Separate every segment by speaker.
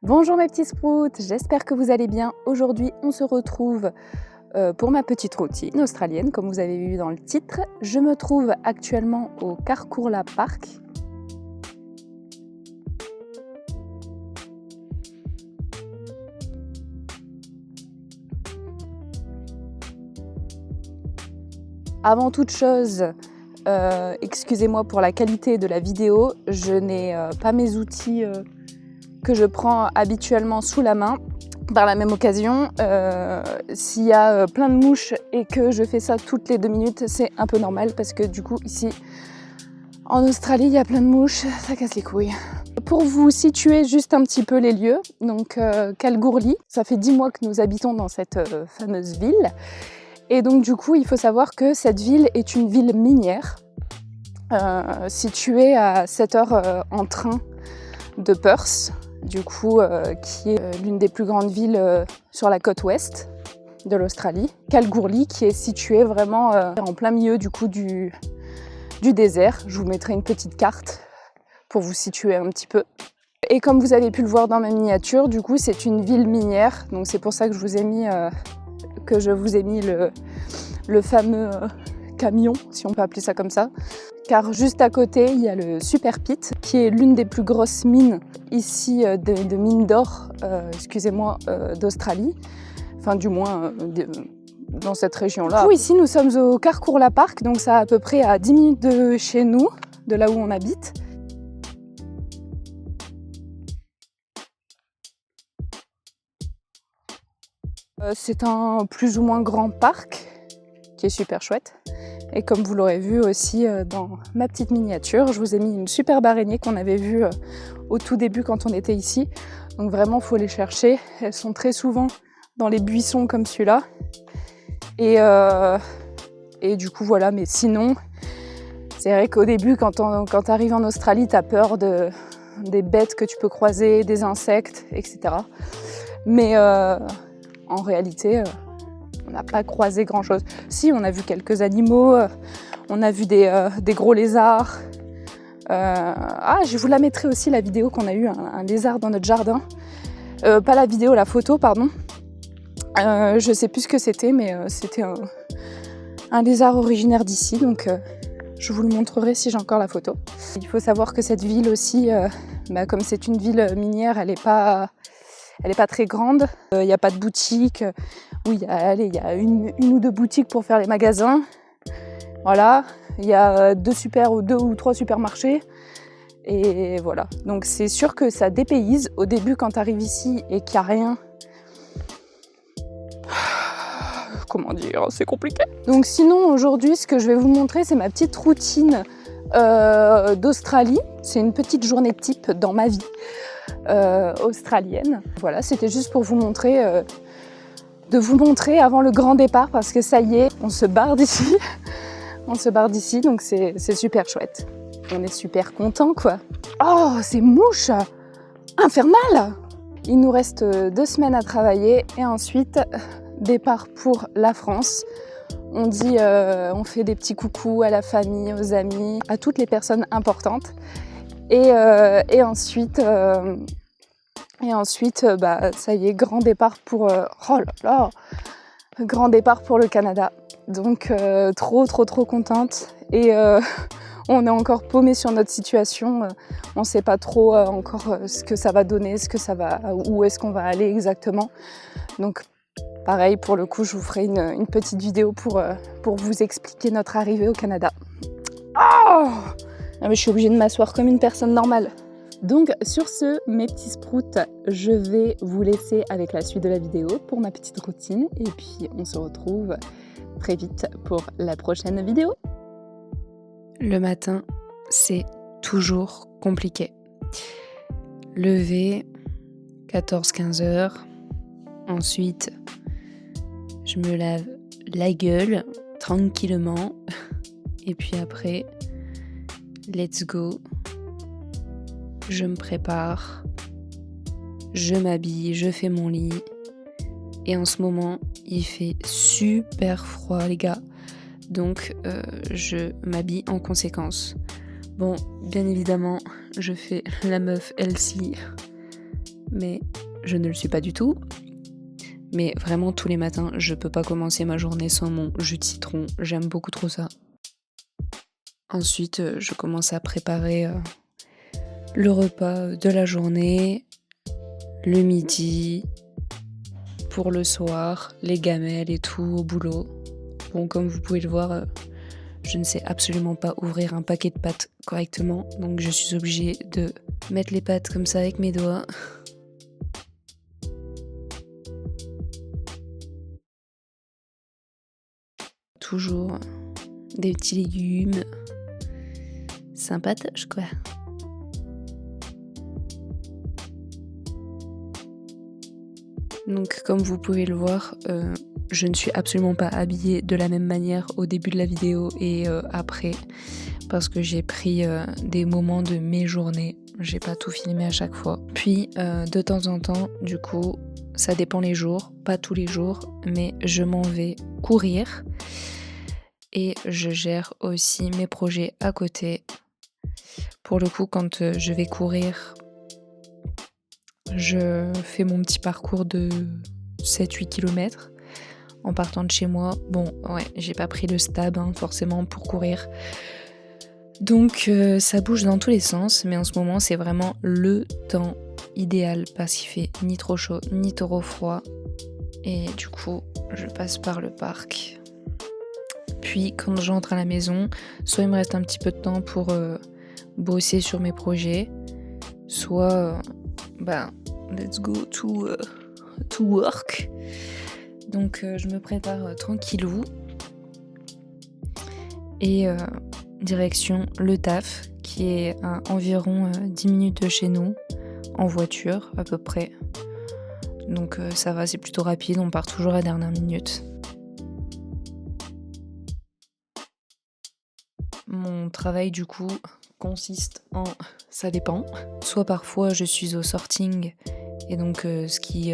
Speaker 1: Bonjour mes petits sprouts, j'espère que vous allez bien. Aujourd'hui on se retrouve pour ma petite routine australienne, comme vous avez vu dans le titre. Je me trouve actuellement au Karkourla Park. Avant toute chose, excusez-moi pour la qualité de la vidéo, je n'ai pas mes outils que je prends habituellement sous la main. Par la même occasion, s'il y a plein de mouches et que je fais ça toutes les 2 minutes, c'est un peu normal parce que du coup ici en Australie il y a plein de mouches, ça casse les couilles. Pour vous situer juste un petit peu les lieux, donc Kalgoorlie, ça fait 10 mois que nous habitons dans cette fameuse ville. Et donc du coup il faut savoir que cette ville est une ville minière, située à 7 heures en train de Perth, du coup, qui est l'une des plus grandes villes sur la côte ouest de l'Australie. Kalgoorlie, qui est située vraiment en plein milieu du coup du désert. Je vous mettrai une petite carte pour vous situer un petit peu. Et comme vous avez pu le voir dans ma miniature, du coup, c'est une ville minière. Donc c'est pour ça que je vous ai mis, le fameux camion, si on peut appeler ça comme ça. Car juste à côté, il y a le Super Pit, qui est l'une des plus grosses mines ici, de mines d'or, d'Australie. Enfin, du moins, dans cette région-là. Ici, nous sommes au Karkourla Park, donc ça à peu près à 10 minutes de chez nous, de là où on habite. C'est un plus ou moins grand parc, qui est super chouette. Et comme vous l'aurez vu aussi dans ma petite miniature, je vous ai mis une superbe araignée qu'on avait vue au tout début quand on était ici. Donc vraiment, il faut les chercher. Elles sont très souvent dans les buissons comme celui-là. Et du coup, voilà. Mais sinon, c'est vrai qu'au début, quand tu arrives en Australie, tu as peur des bêtes que tu peux croiser, des insectes, etc. Mais en réalité... on n'a pas croisé grand chose. Si, on a vu quelques animaux, on a vu des gros lézards. Je vous la mettrai aussi, la vidéo qu'on a eu un lézard dans notre jardin. Pas la vidéo, la photo, pardon. Je sais plus ce que c'était, mais c'était un lézard originaire d'ici, donc je vous le montrerai si j'ai encore la photo. Il faut savoir que cette ville aussi, comme c'est une ville minière, elle n'est pas très grande. Il n'y a pas de boutique. Oui, il y a une ou deux boutiques pour faire les magasins. Voilà, il y a 2 ou 3 supermarchés. Et voilà, donc c'est sûr que ça dépayse. Au début, quand tu arrives ici et qu'il n'y a rien, comment dire, c'est compliqué. Donc sinon, aujourd'hui, ce que je vais vous montrer, c'est ma petite routine d'Australie. C'est une petite journée type dans ma vie australienne. Voilà, c'était juste pour vous montrer... de vous montrer avant le grand départ parce que ça y est, on se barre d'ici. On se barre d'ici, donc c'est super chouette. On est super contents, quoi. Oh, ces mouches infernales! Il nous reste 2 semaines à travailler et ensuite, départ pour la France. On dit, on fait des petits coucous à la famille, aux amis, à toutes les personnes importantes. Et ensuite... ça y est, grand départ pour... grand départ pour le Canada. Donc trop contente. Et on est encore paumé sur notre situation. On ne sait pas trop encore ce que ça va donner, où est-ce qu'on va aller exactement. Donc pareil, pour le coup, je vous ferai une petite vidéo pour vous expliquer notre arrivée au Canada. Oh, mais je suis obligée de m'asseoir comme une personne normale. Donc sur ce, mes petits sprouts, je vais vous laisser avec la suite de la vidéo pour ma petite routine et puis on se retrouve très vite pour la prochaine vidéo.
Speaker 2: Le matin, c'est toujours compliqué. Lever, 14-15 heures, ensuite je me lave la gueule tranquillement et puis après, let's go. Je me prépare, je m'habille, je fais mon lit. Et en ce moment, il fait super froid, les gars. Donc, je m'habille en conséquence. Bon, bien évidemment, je fais la meuf healthy. mais je ne le suis pas du tout. Mais vraiment tous les matins, je peux pas commencer ma journée sans mon jus de citron, j'aime beaucoup trop ça. Ensuite, je commence à préparer le repas de la journée, le midi, pour le soir, les gamelles et tout au boulot. Bon, comme vous pouvez le voir, je ne sais absolument pas ouvrir un paquet de pâtes correctement, donc je suis obligée de mettre les pâtes comme ça avec mes doigts. Toujours des petits légumes, sympatoche quoi. Donc comme vous pouvez le voir, je ne suis absolument pas habillée de la même manière au début de la vidéo et après, parce que j'ai pris des moments de mes journées, j'ai pas tout filmé à chaque fois. Puis de temps en temps, du coup, ça dépend les jours, pas tous les jours, mais je m'en vais courir et je gère aussi mes projets à côté. Pour le coup, quand je vais courir, je fais mon petit parcours de 7-8 km en partant de chez moi. Bon, ouais, j'ai pas pris le stab forcément pour courir. Donc ça bouge dans tous les sens, mais en ce moment c'est vraiment le temps idéal parce qu'il fait ni trop chaud ni trop froid. Et du coup, je passe par le parc. Puis quand j'entre à la maison, soit il me reste un petit peu de temps pour bosser sur mes projets, soit let's go to work. Donc je me prépare tranquillou et direction le taf qui est à environ 10 minutes de chez nous en voiture à peu près. Donc ça va, c'est plutôt rapide, on part toujours à la dernière minute. Mon travail du coup consiste ça dépend. Soit parfois je suis au sorting et donc ce qui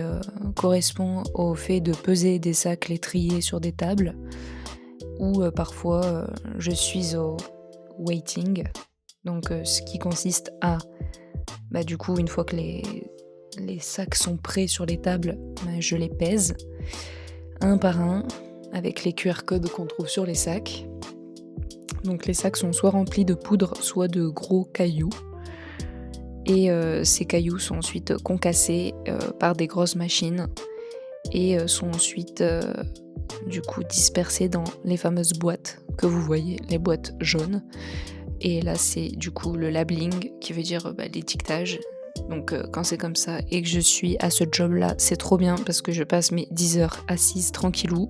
Speaker 2: correspond au fait de peser des sacs, les trier sur des tables. Ou parfois je suis au waiting, donc ce qui consiste à, du coup une fois que les sacs sont prêts sur les tables, je les pèse un par un avec les QR codes qu'on trouve sur les sacs. Donc les sacs sont soit remplis de poudre, soit de gros cailloux. Et ces cailloux sont ensuite concassés par des grosses machines et sont ensuite du coup dispersés dans les fameuses boîtes que vous voyez, les boîtes jaunes. Et là c'est du coup le labeling qui veut dire l'étiquetage. Donc quand c'est comme ça et que je suis à ce job là, c'est trop bien parce que je passe mes 10 heures assise tranquillou.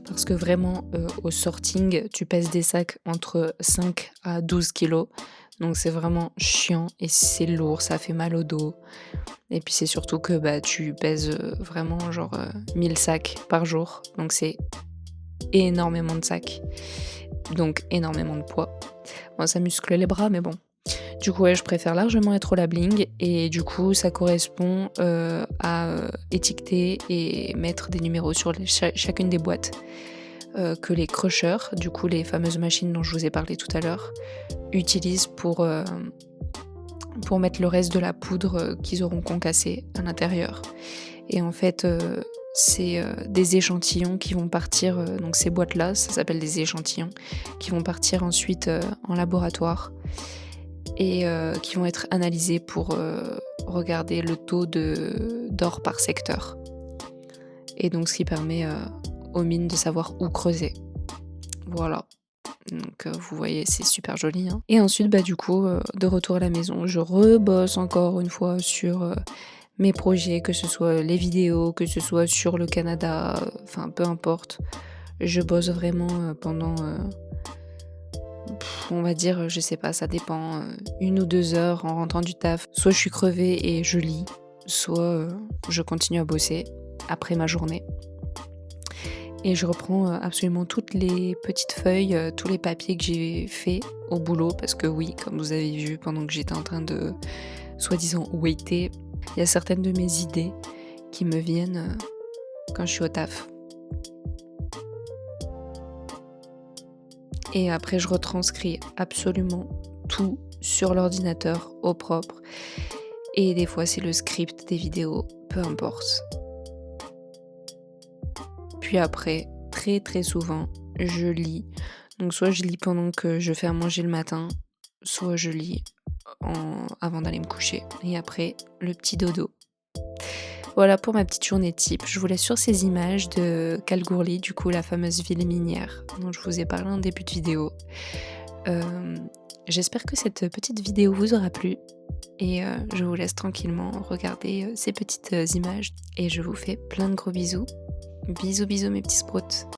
Speaker 2: Parce que vraiment au sorting, tu pèses des sacs entre 5 à 12 kilos. Donc c'est vraiment chiant et c'est lourd, ça fait mal au dos. Et puis c'est surtout que tu pèses vraiment 1000 sacs par jour. Donc c'est énormément de sacs. Donc énormément de poids. Bon, ça muscle les bras mais bon. Du coup je préfère largement être au labeling et du coup ça correspond à étiqueter et mettre des numéros sur chacune des boîtes. Que les crushers, du coup les fameuses machines dont je vous ai parlé tout à l'heure, utilisent pour mettre le reste de la poudre qu'ils auront concassée à l'intérieur. Et en fait, c'est des échantillons qui vont partir, donc ces boîtes-là, ça s'appelle des échantillons, qui vont partir ensuite en laboratoire et qui vont être analysés pour regarder le taux d'or par secteur. Et donc ce qui permet aux mines de savoir où creuser. Voilà. Donc vous voyez, c'est super joli. Et ensuite, du coup, de retour à la maison, je rebosse encore une fois sur mes projets, que ce soit les vidéos, que ce soit sur le Canada, enfin peu importe. Je bosse vraiment pendant, on va dire, je sais pas, ça dépend, 1 ou 2 heures en rentrant du taf. Soit je suis crevée et je lis, soit je continue à bosser après ma journée. Et je reprends absolument toutes les petites feuilles, tous les papiers que j'ai fait au boulot. Parce que oui, comme vous avez vu, pendant que j'étais en train de, soi-disant, waiter, il y a certaines de mes idées qui me viennent quand je suis au taf. Et après, je retranscris absolument tout sur l'ordinateur au propre. Et des fois c'est le script des vidéos, peu importe. Puis après, très très souvent, je lis. Donc soit je lis pendant que je fais à manger le matin, soit je lis avant d'aller me coucher. Et après, le petit dodo. Voilà pour ma petite journée type. Je vous laisse sur ces images de Kalgoorlie, du coup la fameuse ville minière dont je vous ai parlé en début de vidéo. J'espère que cette petite vidéo vous aura plu et je vous laisse tranquillement regarder ces petites images et je vous fais plein de gros bisous. Bisous bisous mes petits sprouts.